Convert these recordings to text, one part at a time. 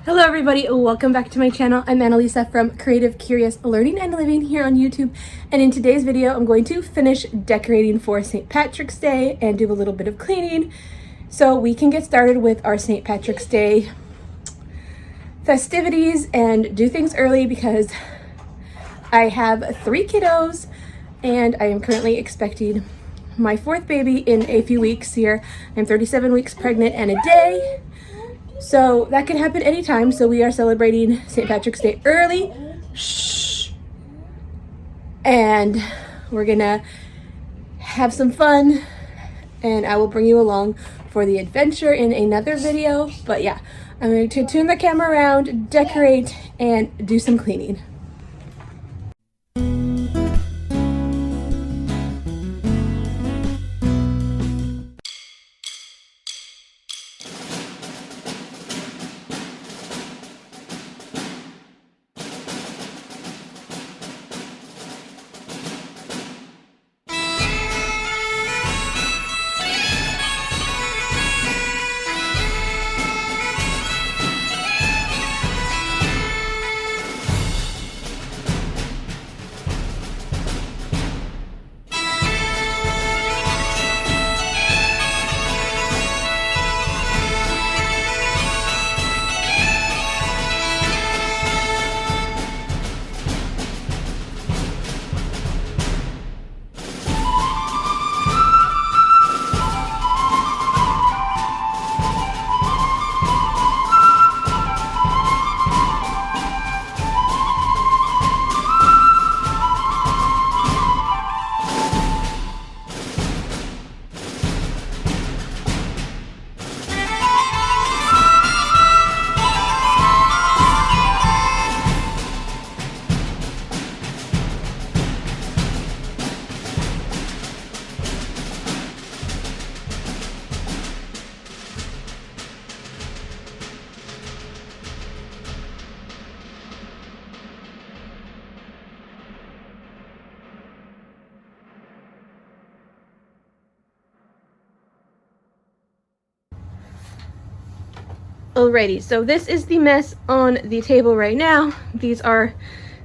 Hello everybody, welcome back to my channel. I'm Annalisa from Creative Curious Learning and Living here on YouTube, and in today's video I'm going to finish decorating for St. Patrick's Day and do a little bit of cleaning so we can get started with our St. Patrick's Day festivities and do things early because I have 3 kiddos and I am currently expecting my 4th baby in a few weeks here. I'm 37 weeks pregnant and a day. So that can happen anytime. So we are celebrating St. Patrick's Day early. Shh. And we're gonna have some fun and I will bring you along for the adventure in another video. But yeah, I'm going to turn the camera around, decorate, and do some cleaning. Alrighty, so this is the mess on the table right now. These are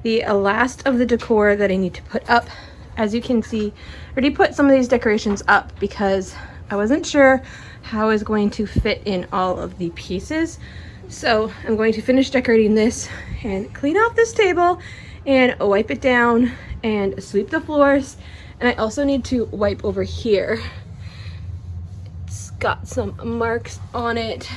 the last of the decor that I need to put up. As you can see, I already put some of these decorations up because I wasn't sure how I was going to fit in all of the pieces. So I'm going to finish decorating this and clean off this table and wipe it down and sweep the floors. And I also need to wipe over here. It's got some marks on it.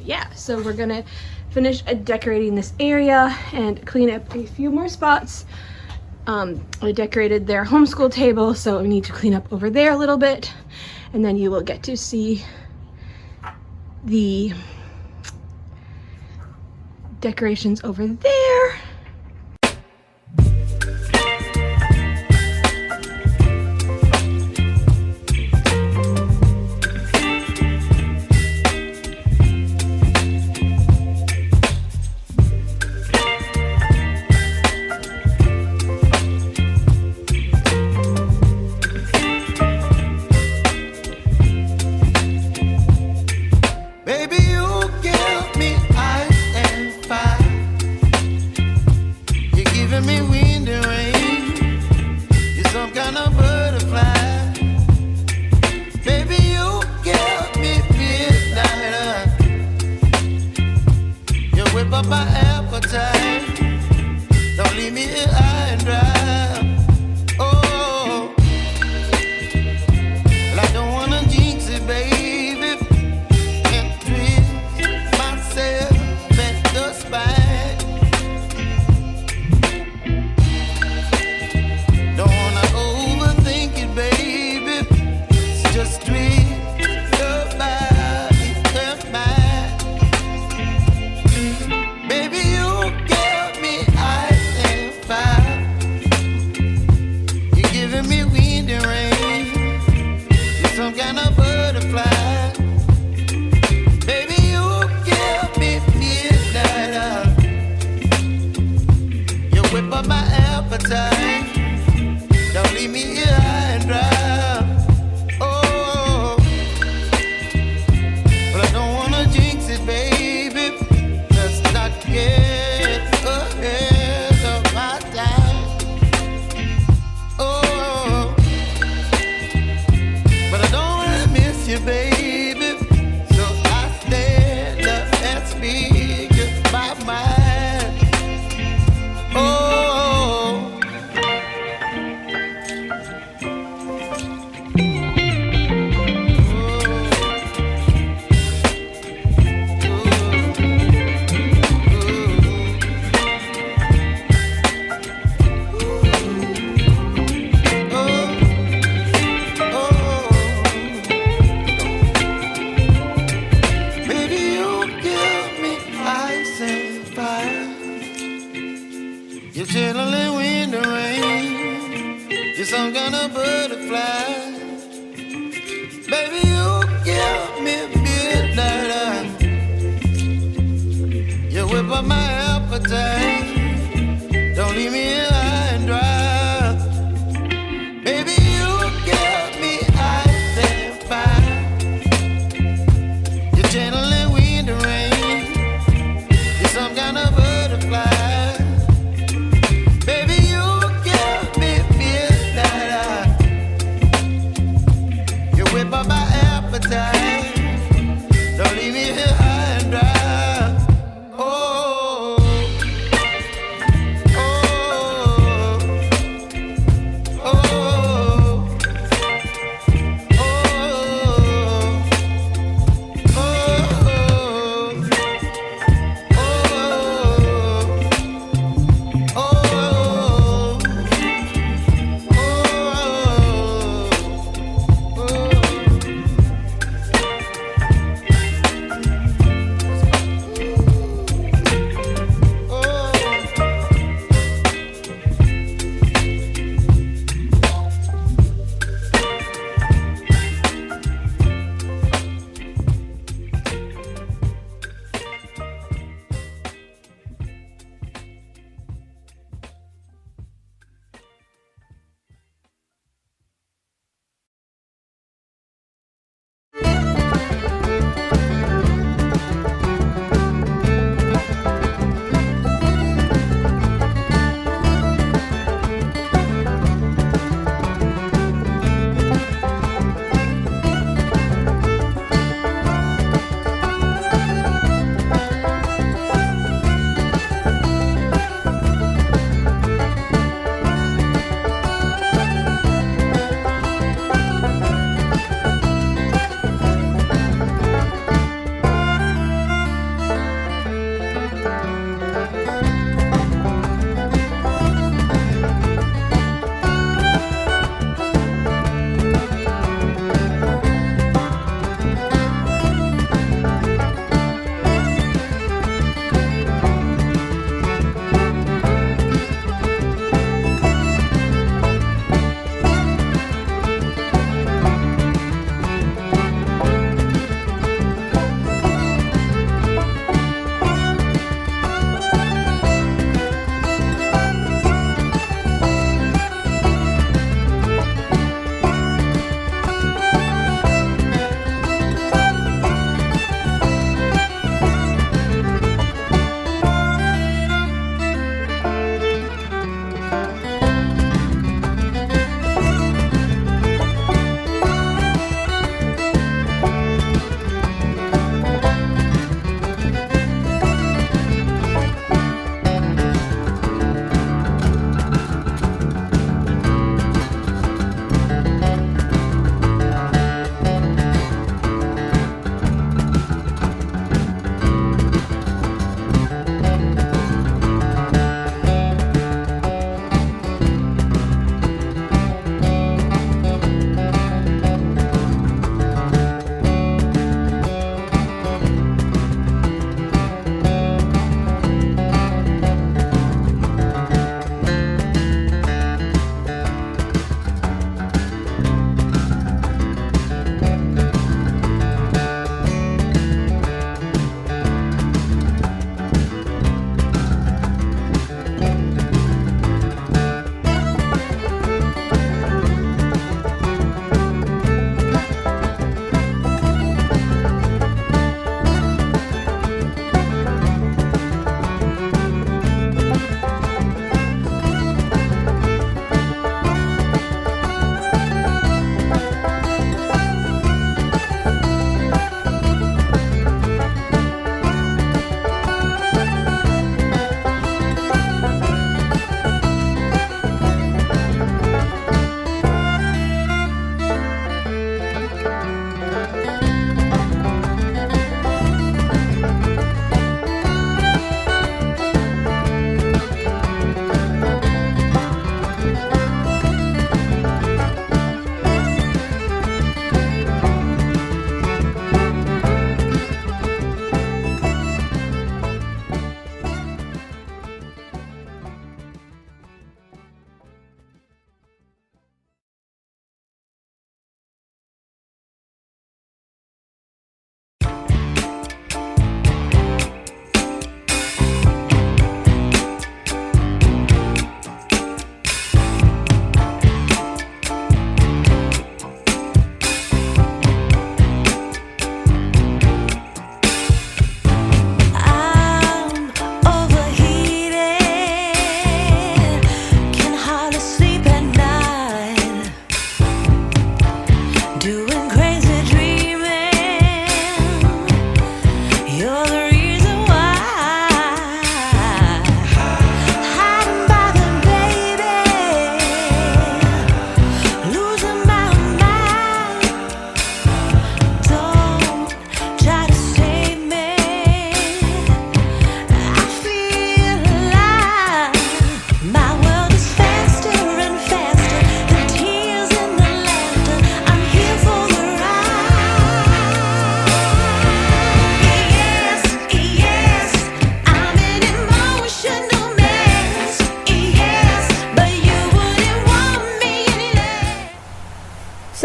Yeah, so we're gonna finish decorating this area and clean up a few more spots. I decorated their homeschool table, so we need to clean up over there a little bit, and then you will get to see the decorations over there.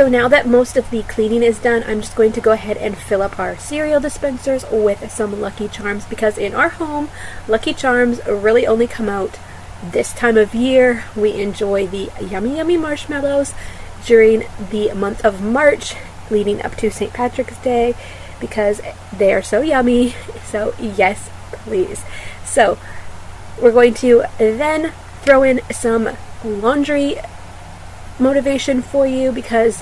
So now that most of the cleaning is done, I'm just going to go ahead and fill up our cereal dispensers with some Lucky Charms, because in our home, Lucky Charms really only come out this time of year. We enjoy the yummy, yummy marshmallows during the month of March leading up to St. Patrick's Day because they are so yummy. So yes, please. So we're going to then throw in some laundry motivation for you, because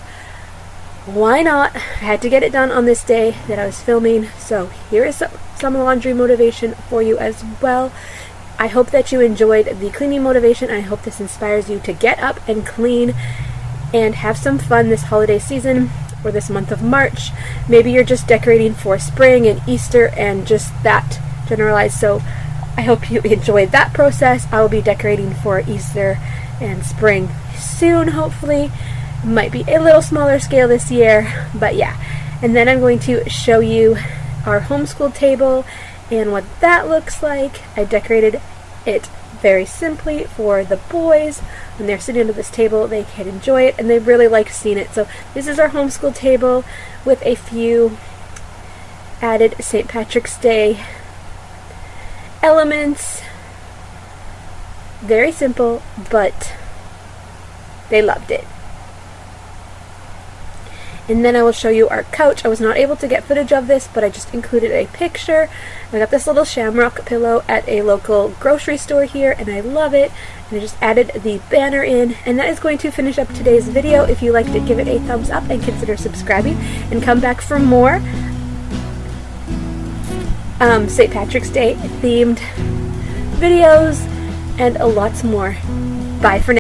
why not? I had to get it done on this day that I was filming, so here is some laundry motivation for you as well. I hope that you enjoyed the cleaning motivation. I hope this inspires you to get up and clean and have some fun this holiday season or this month of March. Maybe you're just decorating for spring and Easter and just that generalized, so I hope you enjoyed that process. I will be decorating for Easter and spring soon, hopefully. Might be a little smaller scale this year, but yeah. And then I'm going to show you our homeschool table and what that looks like. I decorated it very simply for the boys. When they're sitting at this table, they can enjoy it, and they really like seeing it. So this is our homeschool table with a few added St. Patrick's Day elements. Very simple, but they loved it. And then I will show you our couch. I was not able to get footage of this, but I just included a picture. I got this little shamrock pillow at a local grocery store here, and I love it. And I just added the banner in, and that is going to finish up today's video. If you liked it, give it a thumbs up and consider subscribing, and come back for more St. Patrick's Day themed videos and lots more. Bye for now.